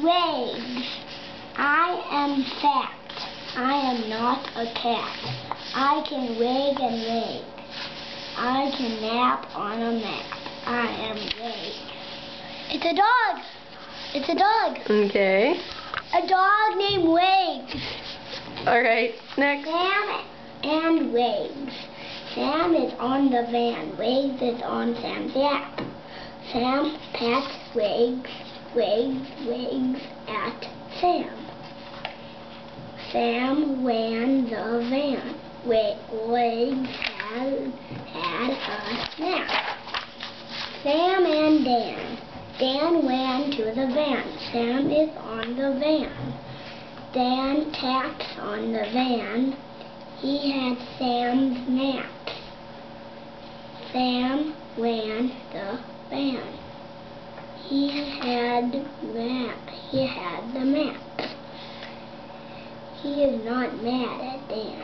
Wags. I am fat. I am not a cat. I can wag and wag. I can nap on a map. I am Wags. It's a dog. It's a dog. Okay. A dog named Wags. Alright, next. Sam and Wags. Sam is on the van. Wags is on Sam's lap. Sam pats Wags. Wags wags at Sam. Sam ran the van. Wags had a nap. Sam and Dan. Dan ran to the van. Sam is on the van. Dan taps on the van. He had Sam's naps. Sam ran the van. He had the maps. He is not mad at Dan.